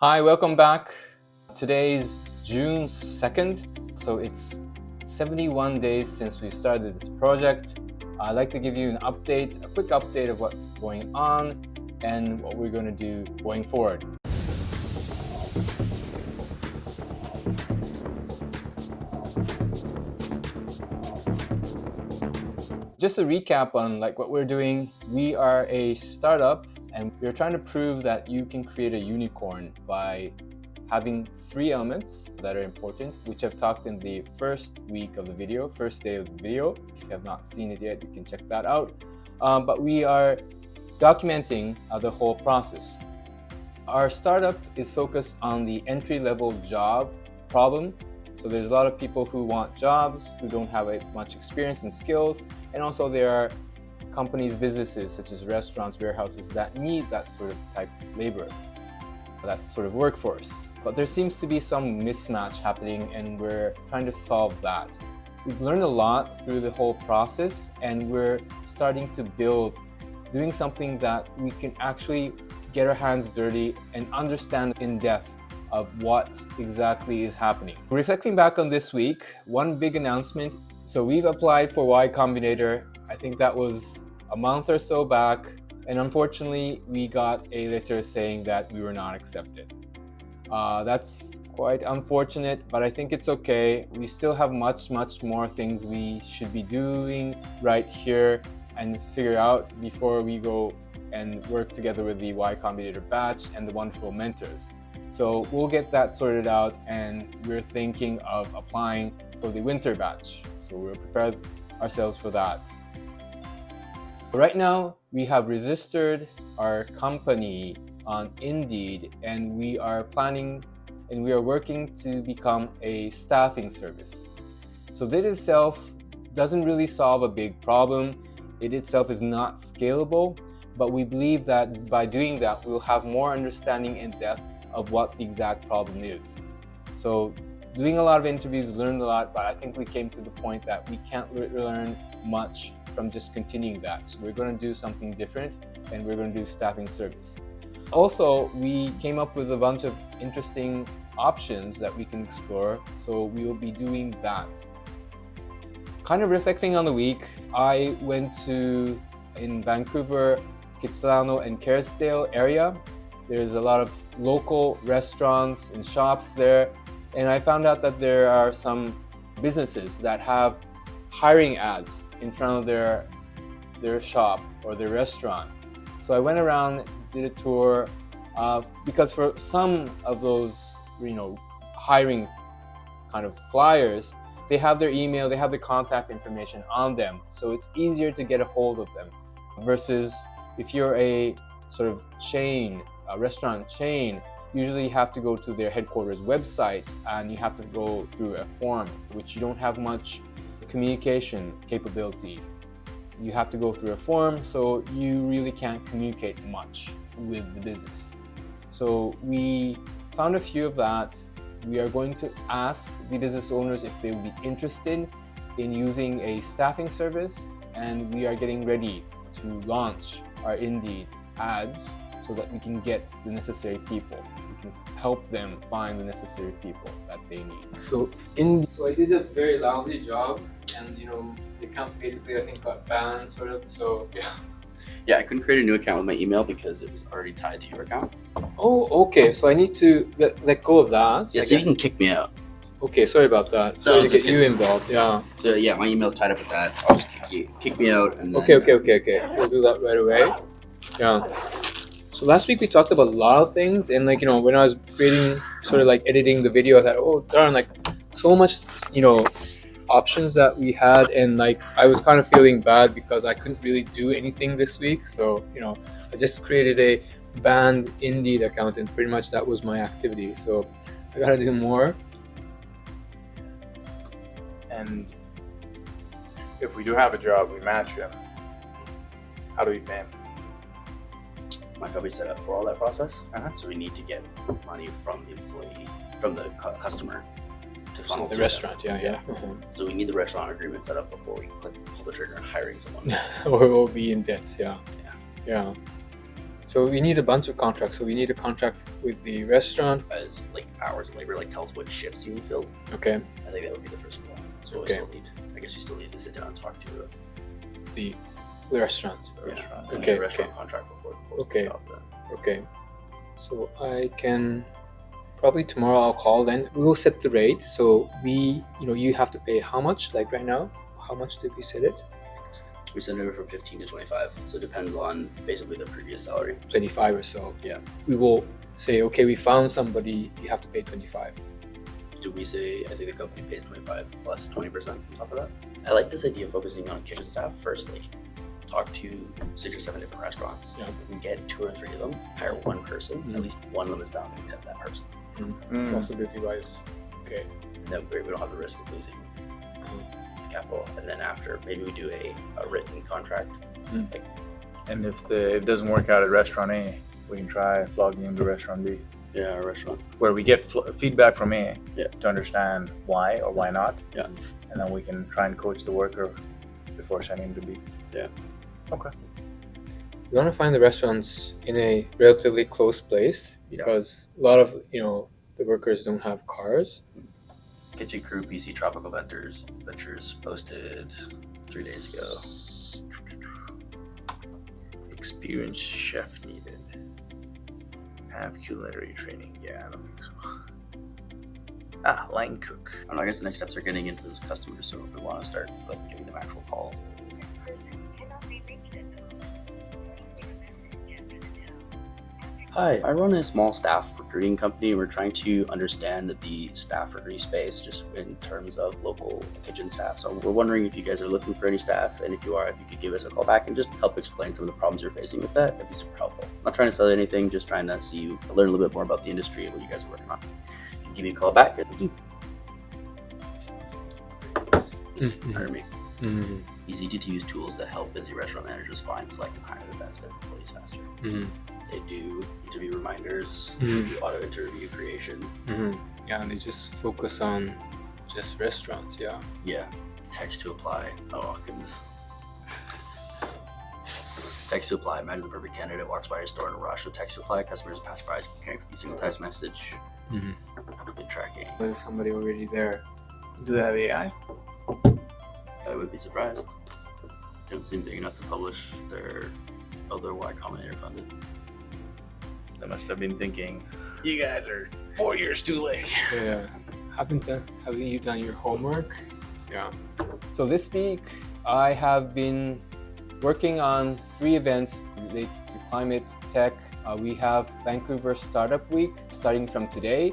Hi, welcome back. Today's June 2nd, so it's 71 days since we started this project. I'd like to give you a quick update of what's going on and what we're going to do going forward. Just a recap on what we're doing. We are a startup and we're trying to prove that you can create a unicorn by having three elements that are important, which I've talked in the first day of the video. If you have not seen it yet, you can check that out. But we are documenting the whole process. Our startup is focused on the entry-level job problem. So there's a lot of people who want jobs, who don't have much experience and skills. And also there are companies, businesses such as restaurants, warehouses that need that sort of type of labor, that sort of workforce. But there seems to be some mismatch happening and we're trying to solve that. We've learned a lot through the whole process and we're starting to doing something that we can actually get our hands dirty and understand in depth of what exactly is happening. Reflecting back on this week, one big announcement. So we've applied for Y Combinator. I think that was a month or so back. And unfortunately, we got a letter saying that we were not accepted. That's quite unfortunate, but I think it's okay. We still have much more things we should be doing right here and figure out before we go and work together with the Y Combinator batch and the wonderful mentors. So we'll get that sorted out and we're thinking of applying for the winter batch. So we'll prepare ourselves for that. Right now, we have registered our company on Indeed and we are planning and we are working to become a staffing service. So that itself doesn't really solve a big problem. It itself is not scalable, but we believe that by doing that, we'll have more understanding in depth of what the exact problem is. So doing a lot of interviews, learned a lot, but I think we came to the point that we can't learn much from just continuing that. So we're going to do something different and we're going to do staffing service. Also, we came up with a bunch of interesting options that we can explore. So we will be doing that. Kind of reflecting on the week, I went in Vancouver, Kitsilano and Kerrisdale area. There's a lot of local restaurants and shops there. And I found out that there are some businesses that have hiring ads in front of their shop or their restaurant. So I went around, did a tour because for some of those, hiring kind of flyers, they have their email, they have the contact information on them. So it's easier to get a hold of them versus if you're a sort of a restaurant chain, usually you have to go to their headquarters website and you have to go through a form, which you don't have much communication capability. You have to go through a form, so you really can't communicate much with the business. So we found a few of that. We are going to ask the business owners if they would be interested in using a staffing service, and we are getting ready to launch our Indeed ads so that we can get the necessary people. We can help them find the necessary people that they need. So I did a very lousy job, and the account basically I think got banned sort of. So yeah. Yeah, I couldn't create a new account with my email because it was already tied to your account. Oh, okay. So I need to let go of that. Yeah, so you can kick me out. Okay, sorry about that. Sorry to get you involved. Yeah. So yeah, my email's tied up with that. I'll just kick me out and then... Okay. We'll do that right away. Yeah. So last week we talked about a lot of things, and when I was creating, sort of editing the video, I thought, oh darn, so much, options that we had, and I was kind of feeling bad because I couldn't really do anything this week. So I just created a banned Indeed account, and pretty much that was my activity. So I gotta do more. And if we do have a job, we match him. How do we pay him? My company's set up for all that process. So we need to get money from the employee, from the customer to funnel the restaurant. Yeah. So we need the restaurant agreement set up before we pull the trigger on hiring someone. Or we'll be in debt. Yeah. So we need a bunch of contracts. So we need a contract with the restaurant. As like hours of labor, like tells what shifts you need filled. Okay. I think that would be the first one. So Okay. I guess you still need to sit down and talk to The restaurant. restaurant. Okay, Restaurant contract before Okay. the shop then. Okay. So I can probably tomorrow I'll call. Then we will set the rate. So you have to pay how much? Like right now, how much did we set it? We send it from 15 to 25. So it depends on basically the previous salary. 25 or so. Yeah. We will say, okay, we found somebody. You have to pay 25. Do we say, I think the company pays 25 plus 20% on top of that? I like this idea of focusing on kitchen staff first. Like, talk to 6 or 7 different restaurants. Yeah. If we get 2 or 3 of them, hire one person. Mhm. At least one of them is bound to accept that person. Possibility wise. Okay. And then we don't have the risk of losing capital. And then after, maybe we do a written contract. And if it doesn't work out at restaurant A, we can try flogging into restaurant B, Yeah, a restaurant. where we get feedback from A Yeah. to understand why or why not. Yeah. And then we can try and coach the worker before sending him to B. Yeah. Okay. You want to find the restaurants in a relatively close place because a lot of the workers don't have cars. Kitchen crew, PC tropical ventures posted 3 days ago. Experienced chef needed. Have culinary training. Yeah, I don't think so. Line cook. I don't know, I guess the next steps are getting into those customers. So if we want to start like giving them actual call. Hi, I run a small staff recruiting company. We're trying to understand the staff recruiting space just in terms of local kitchen staff. So we're wondering if you guys are looking for any staff, and if you are, if you could give us a call back and just help explain some of the problems you're facing with that, that'd be super helpful. I'm not trying to sell you anything, just trying to see you learn a little bit more about the industry and what you guys are working on. If you give me a call back, thank you. Hire me. Easy to use tools that help busy restaurant managers find, select, and hire the best fit employees faster. They do interview reminders, do auto interview creation. Yeah, and they just focus on just restaurants. Yeah. Yeah. Text to apply. Oh goodness. Text to apply. Imagine the perfect candidate walks by your store in a rush with text to apply. Customers pass by carrying a single text message. Good tracking. There's somebody already there. Do they have AI? I would be surprised. They don't seem big enough to publish their other Y Combinator funded. They must have been thinking, you guys are 4 years too late. Yeah. Haven't you done your homework? Yeah. So this week, I have been working on 3 events related to climate tech. We have Vancouver Startup Week starting from today,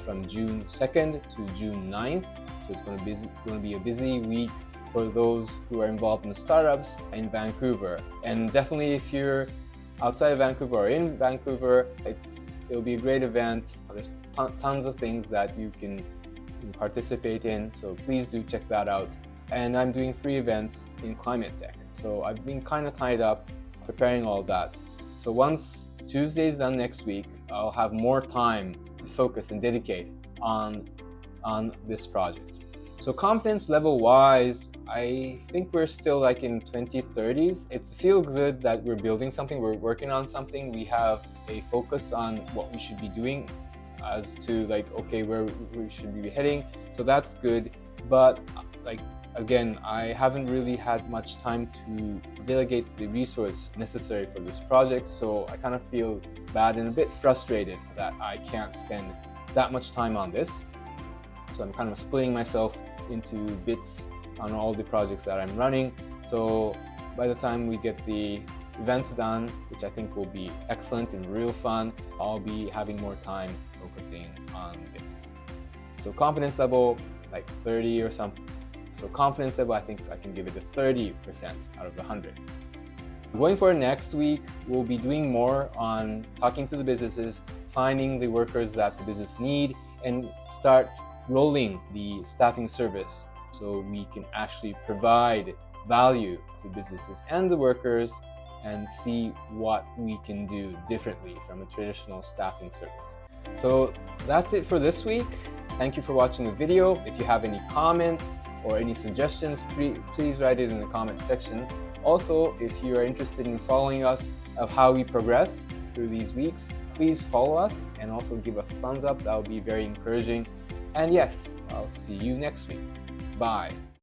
from June 2nd to June 9th. So it's going to be a busy week for those who are involved in startups in Vancouver. And definitely if you're outside of Vancouver or in Vancouver, it'll be a great event. There's tons of things that you can participate in, so please do check that out. And I'm doing 3 events in climate tech. So I've been kind of tied up preparing all that. So once Tuesday's done next week, I'll have more time to focus and dedicate on this project. So confidence level wise, I think we're still like in 2030s. It feels good that we're building something, we're working on something. We have a focus on what we should be doing as to like, okay, where we should be heading. So that's good. But like, again, I haven't really had much time to delegate the resource necessary for this project. So I kind of feel bad and a bit frustrated that I can't spend that much time on this. So I'm kind of splitting myself into bits on all the projects that I'm running. So by the time we get the events done, which I think will be excellent and real fun, I'll be having more time focusing on this. So confidence level, like 30 or something. So confidence level, I think I can give it a 30% out of 100. Going for next week, we'll be doing more on talking to the businesses, finding the workers that the business need, and start rolling the staffing service so we can actually provide value to businesses and the workers and see what we can do differently from a traditional staffing service. So that's it for this week. Thank you for watching the video. If you have any comments or any suggestions, please write it in the comment section. Also, if you are interested in following us of how we progress through these weeks, please follow us and also give a thumbs up. That would be very encouraging. And yes, I'll see you next week. Bye.